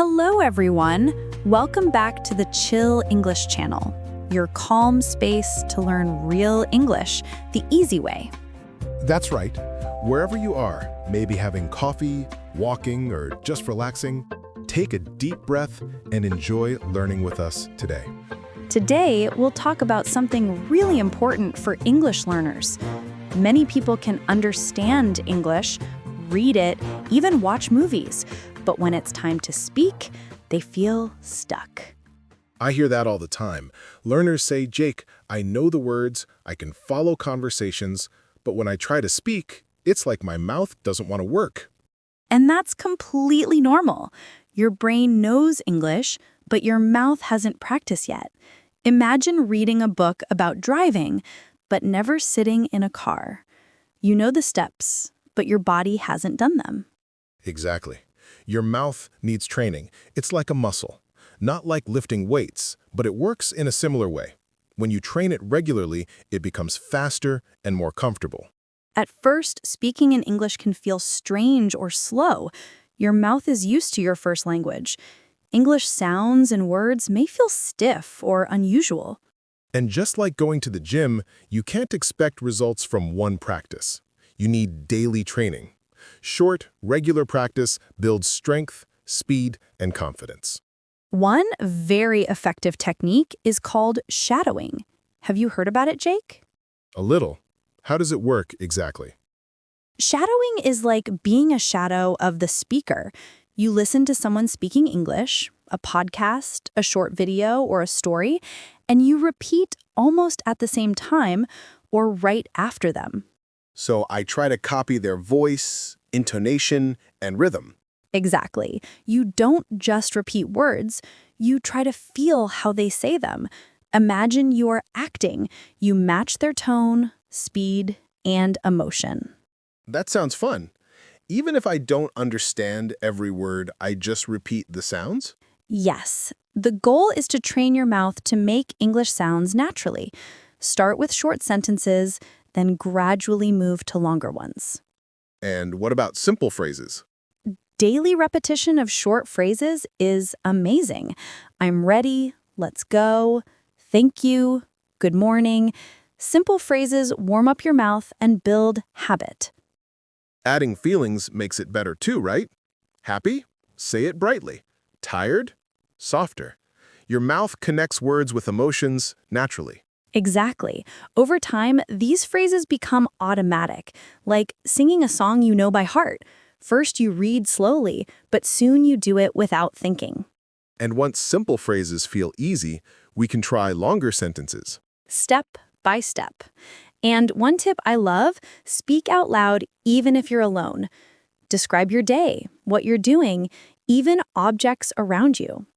Hello, everyone. Welcome back to the Chill English channel, your calm space to learn real English the easy way. That's right. Wherever you are, maybe having coffee, walking, or just relaxing, take a deep breath and enjoy learning with us today. Today, we'll talk about something really important for English learners. Many people can understand English, read it, even watch movies, but when it's time to speak, they feel stuck. I hear that all the time. Learners say, Jake, I know the words, I can follow conversations, but when I try to speak, it's like my mouth doesn't want to work. And that's completely normal. Your brain knows English, but your mouth hasn't practiced yet. Imagine reading a book about driving, but never sitting in a car. You know the steps, but your body hasn't done them. Exactly. Your mouth needs training. It's like a muscle. Not like lifting weights, but it works in a similar way. When you train it regularly, it becomes faster and more comfortable. At first, speaking in English can feel strange or slow. Your mouth is used to your first language. English sounds and words may feel stiff or unusual. And just like going to the gym, you can't expect results from one practice. You need daily training. Short, regular practice builds strength, speed, and confidence. One very effective technique is called shadowing. Have you heard about it, Jake? A little. How does it work exactly? Shadowing is like being a shadow of the speaker. You listen to someone speaking English, a podcast, a short video, or a story, and you repeat almost at the same time or right after them. So I try to copy their voice, intonation, and rhythm. Exactly. You don't just repeat words, you try to feel how they say them. Imagine you're acting. You match their tone, speed, and emotion. That sounds fun. Even if I don't understand every word, I just repeat the sounds? Yes. The goal is to train your mouth to make English sounds naturally. Start with short sentences, then gradually move to longer ones. And what about simple phrases? Daily repetition of short phrases is amazing. I'm ready, let's go, thank you, good morning. Simple phrases warm up your mouth and build habit. Adding feelings makes it better too, right? Happy? Say it brightly. Tired? Softer. Your mouth connects words with emotions naturally. Exactly. Over time, these phrases become automatic, like singing a song you know by heart. First you read slowly, but soon you do it without thinking. And once simple phrases feel easy, we can try longer sentences. Step by step. And one tip I love, speak out loud even if you're alone. Describe your day, what you're doing, even objects around you.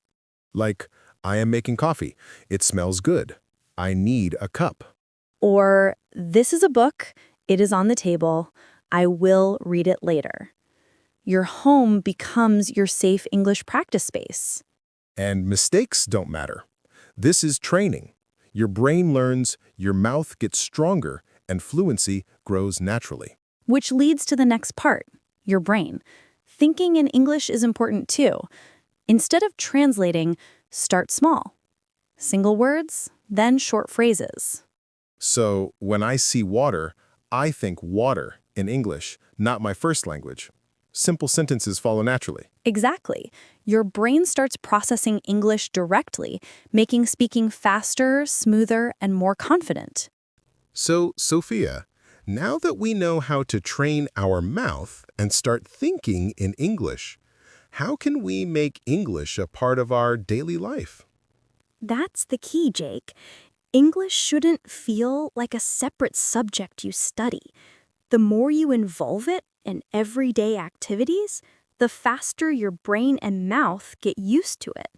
Like, I am making coffee. It smells good. I need a cup. Or, this is a book, it is on the table, I will read it later. Your home becomes your safe English practice space. And mistakes don't matter. This is training. Your brain learns, your mouth gets stronger, and fluency grows naturally. Which leads to the next part, your brain. Thinking in English is important too. Instead of translating, start small. Single words, then short phrases. So when I see water, I think water in English, not my first language. Simple sentences follow naturally. Exactly. Your brain starts processing English directly, making speaking faster, smoother, and more confident. So, Sophia, now that we know how to train our mouth and start thinking in English, how can we make English a part of our daily life? That's the key, Jake. English shouldn't feel like a separate subject you study. The more you involve it in everyday activities, the faster your brain and mouth get used to it.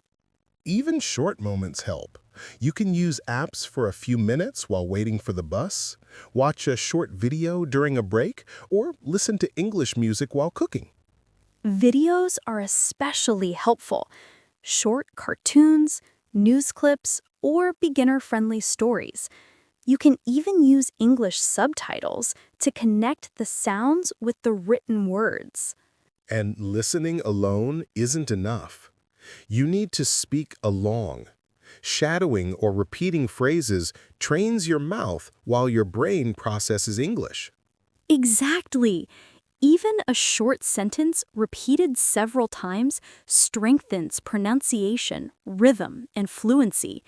Even short moments help. You can use apps for a few minutes while waiting for the bus, watch a short video during a break, or listen to English music while cooking. Videos are especially helpful. Short cartoons, news clips, or beginner-friendly stories. You can even use English subtitles to connect the sounds with the written words. And listening alone isn't enough. You need to speak along. Shadowing or repeating phrases trains your mouth while your brain processes English. Exactly. Even a short sentence repeated several times strengthens pronunciation, rhythm, and fluency.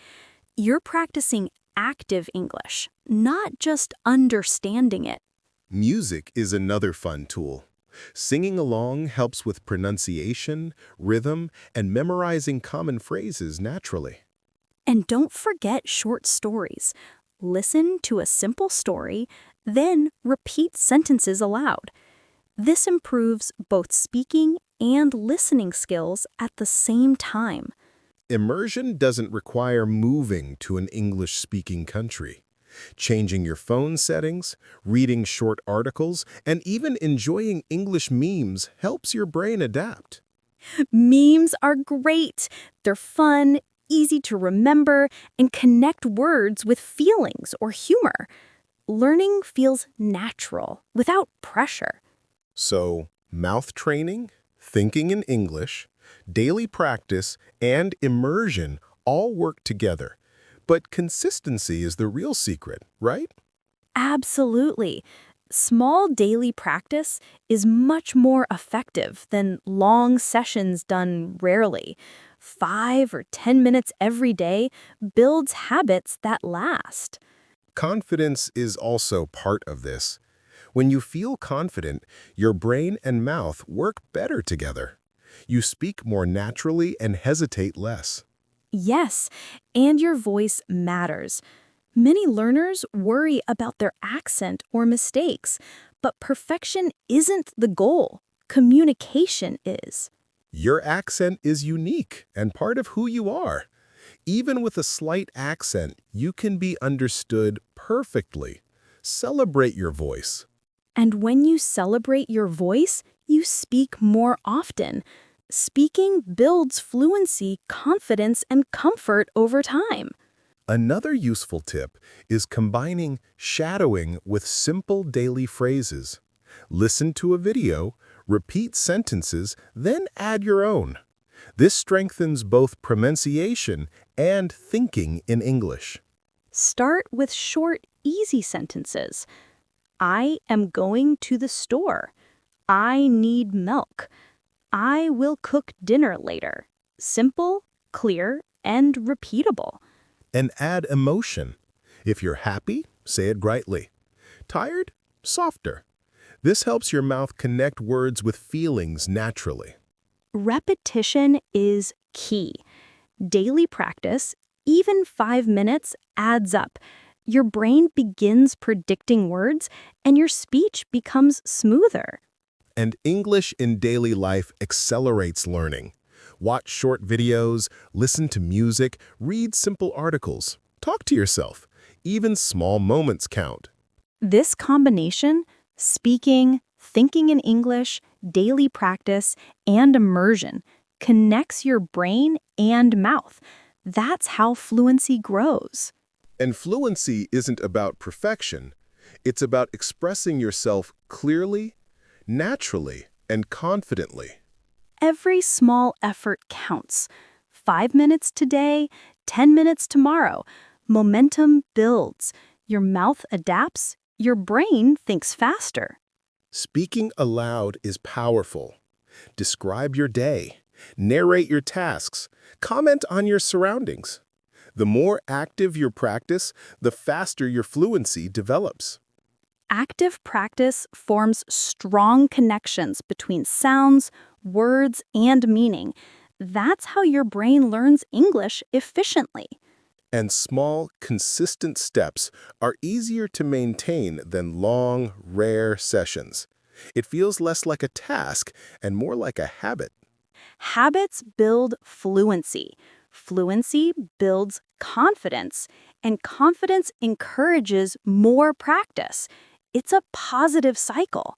You're practicing active English, not just understanding it. Music is another fun tool. Singing along helps with pronunciation, rhythm, and memorizing common phrases naturally. And don't forget short stories. Listen to a simple story, then repeat sentences aloud. This improves both speaking and listening skills at the same time. Immersion doesn't require moving to an English-speaking country. Changing your phone settings, reading short articles, and even enjoying English memes helps your brain adapt. Memes are great. They're fun, easy to remember, and connect words with feelings or humor. Learning feels natural, without pressure. So, mouth training, thinking in English, daily practice, and immersion all work together. But consistency is the real secret, right? Absolutely. Small daily practice is much more effective than long sessions done rarely. 5 or 10 minutes every day builds habits that last. Confidence is also part of this. When you feel confident, your brain and mouth work better together. You speak more naturally and hesitate less. Yes, and your voice matters. Many learners worry about their accent or mistakes, but perfection isn't the goal. Communication is. Your accent is unique and part of who you are. Even with a slight accent, you can be understood perfectly. Celebrate your voice. And when you celebrate your voice, you speak more often. Speaking builds fluency, confidence, and comfort over time. Another useful tip is combining shadowing with simple daily phrases. Listen to a video, repeat sentences, then add your own. This strengthens both pronunciation and thinking in English. Start with short, easy sentences. I am going to the store. I need milk. I will cook dinner later. Simple, clear, and repeatable. And add emotion. If you're happy, say it brightly. Tired? Softer. This helps your mouth connect words with feelings naturally. Repetition is key. Daily practice, even 5 minutes, adds up. Your brain begins predicting words, and your speech becomes smoother. And English in daily life accelerates learning. Watch short videos, listen to music, read simple articles. Talk to yourself. Even small moments count. This combination, speaking, thinking in English, daily practice, and immersion, connects your brain and mouth. That's how fluency grows. And fluency isn't about perfection. It's about expressing yourself clearly, naturally, and confidently. Every small effort counts. 5 minutes today, 10 minutes tomorrow. Momentum builds. Your mouth adapts. Your brain thinks faster. Speaking aloud is powerful. Describe your day. Narrate your tasks. Comment on your surroundings. The more active your practice, the faster your fluency develops. Active practice forms strong connections between sounds, words, and meaning. That's how your brain learns English efficiently. And small, consistent steps are easier to maintain than long, rare sessions. It feels less like a task and more like a habit. Habits build fluency. Fluency builds confidence, and confidence encourages more practice. It's a positive cycle.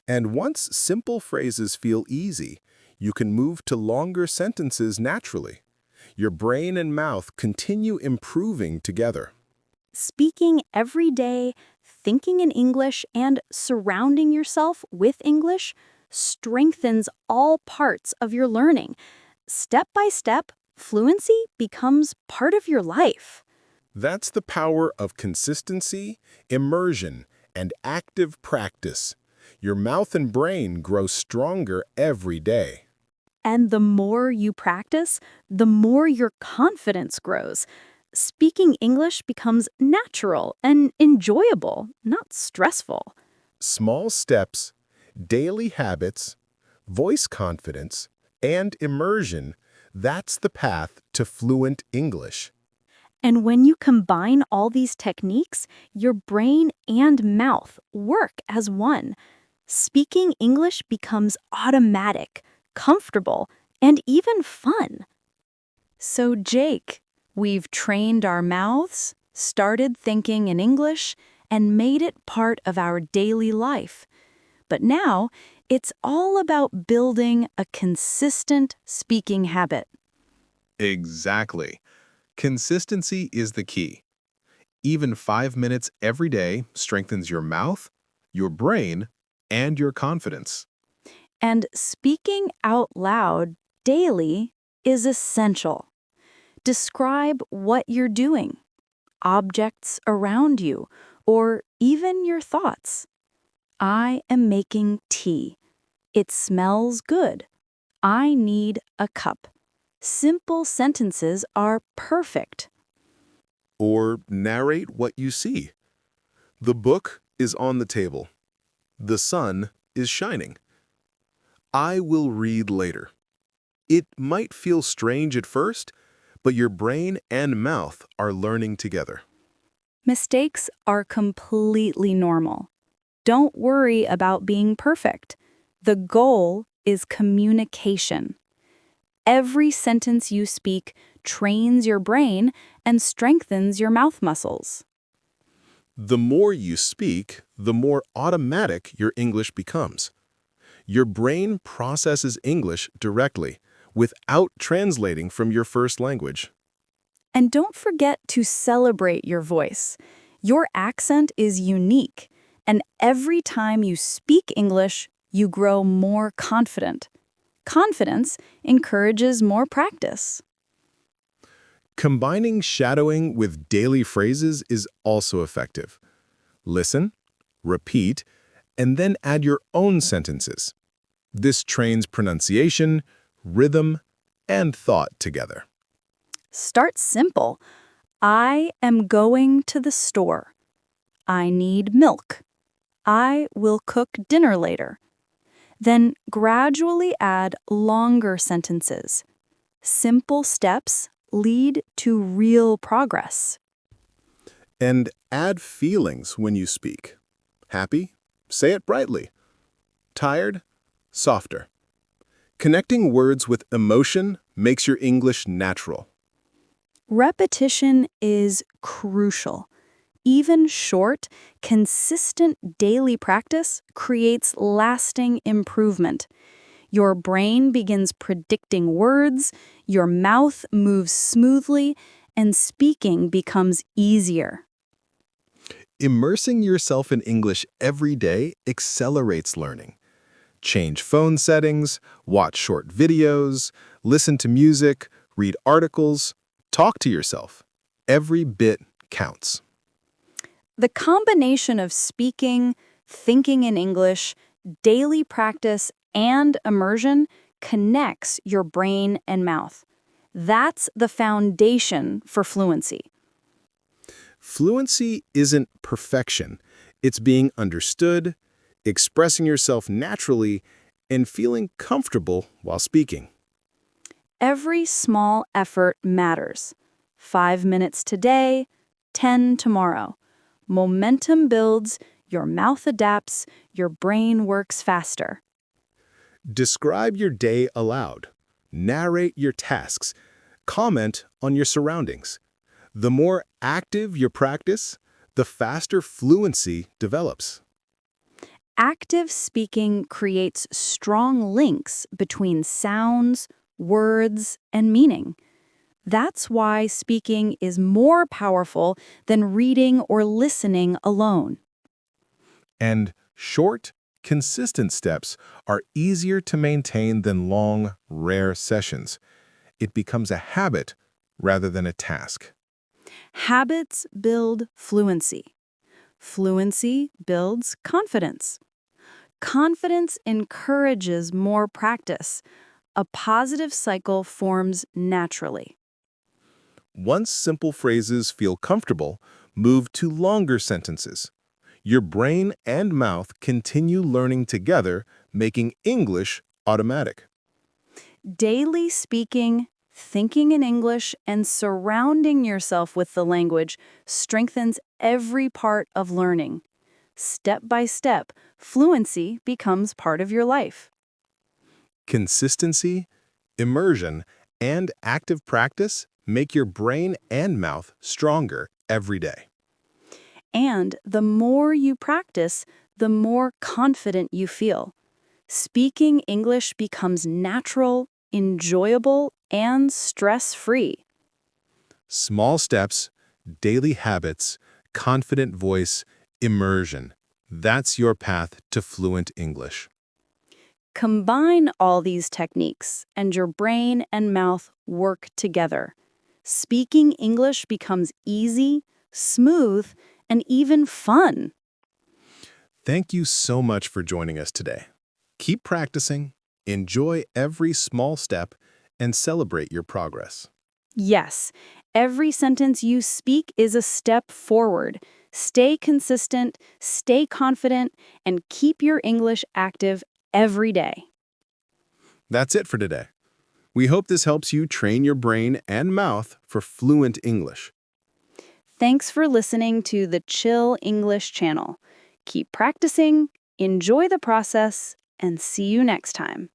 And once simple phrases feel easy, you can move to longer sentences naturally. Your brain and mouth continue improving together. Speaking every day, thinking in English, and surrounding yourself with English strengthens all parts of your learning. step by step, fluency becomes part of your life. That's the power of consistency, immersion, and active practice. Your mouth and brain grow stronger every day. And the more you practice, the more your confidence grows. Speaking English becomes natural and enjoyable, not stressful. Small steps, daily habits, voice confidence, and immersion, that's the path to fluent English. And when you combine all these techniques, your brain and mouth work as one. Speaking English becomes automatic, comfortable, and even fun. So, Jake, we've trained our mouths, started thinking in English, and made it part of our daily life. But now, it's all about building a consistent speaking habit. Exactly. Consistency is the key. Even 5 minutes every day strengthens your mouth, your brain, and your confidence. And speaking out loud daily is essential. Describe what you're doing, objects around you, or even your thoughts. I am making tea. It smells good. I need a cup. Simple sentences are perfect. Or narrate what you see. The book is on the table. The sun is shining. I will read later. It might feel strange at first, but your brain and mouth are learning together. Mistakes are completely normal. Don't worry about being perfect. The goal is communication. Every sentence you speak trains your brain and strengthens your mouth muscles. The more you speak, the more automatic your English becomes. Your brain processes English directly, without translating from your first language. And don't forget to celebrate your voice. Your accent is unique, and every time you speak English, you grow more confident. Confidence encourages more practice. Combining shadowing with daily phrases is also effective. Listen, repeat, and then add your own sentences. This trains pronunciation, rhythm, and thought together. Start simple. I am going to the store. I need milk. I will cook dinner later. Then gradually add longer sentences. Simple steps lead to real progress. And add feelings when you speak. Happy? Say it brightly. Tired? Softer. Connecting words with emotion makes your English natural. Repetition is crucial. Even short, consistent daily practice creates lasting improvement. Your brain begins predicting words, your mouth moves smoothly, and speaking becomes easier. Immersing yourself in English every day accelerates learning. Change phone settings, watch short videos, listen to music, read articles, talk to yourself. Every bit counts. The combination of speaking, thinking in English, daily practice, and immersion connects your brain and mouth. That's the foundation for fluency. Fluency isn't perfection. It's being understood, expressing yourself naturally, and feeling comfortable while speaking. Every small effort matters. 5 minutes today, 10 tomorrow. Momentum builds, your mouth adapts, your brain works faster. Describe your day aloud. Narrate your tasks. Comment on your surroundings. The more active your practice, the faster fluency develops. Active speaking creates strong links between sounds, words, and meaning. That's why speaking is more powerful than reading or listening alone. And short, consistent steps are easier to maintain than long, rare sessions. it becomes a habit rather than a task. Habits build fluency. Fluency builds confidence. Confidence encourages more practice. A positive cycle forms naturally. Once simple phrases feel comfortable, move to longer sentences. Your brain and mouth continue learning together, making English automatic. Daily speaking, thinking in English, and surrounding yourself with the language strengthens every part of learning. Step by step, fluency becomes part of your life. Consistency, immersion, and active practice make your brain and mouth stronger every day. And the more you practice, the more confident you feel. Speaking English becomes natural, enjoyable, and stress-free. Small steps, daily habits, confident voice, immersion. That's your path to fluent English. Combine all these techniques, and your brain and mouth work together. Speaking English becomes easy, smooth, and even fun. Thank you so much for joining us today. Keep practicing, enjoy every small step, and celebrate your progress. Yes, every sentence you speak is a step forward. Stay consistent, stay confident, and keep your English active every day. That's it for today. We hope this helps you train your brain and mouth for fluent English. Thanks for listening to the Chill English channel. Keep practicing, enjoy the process, and see you next time.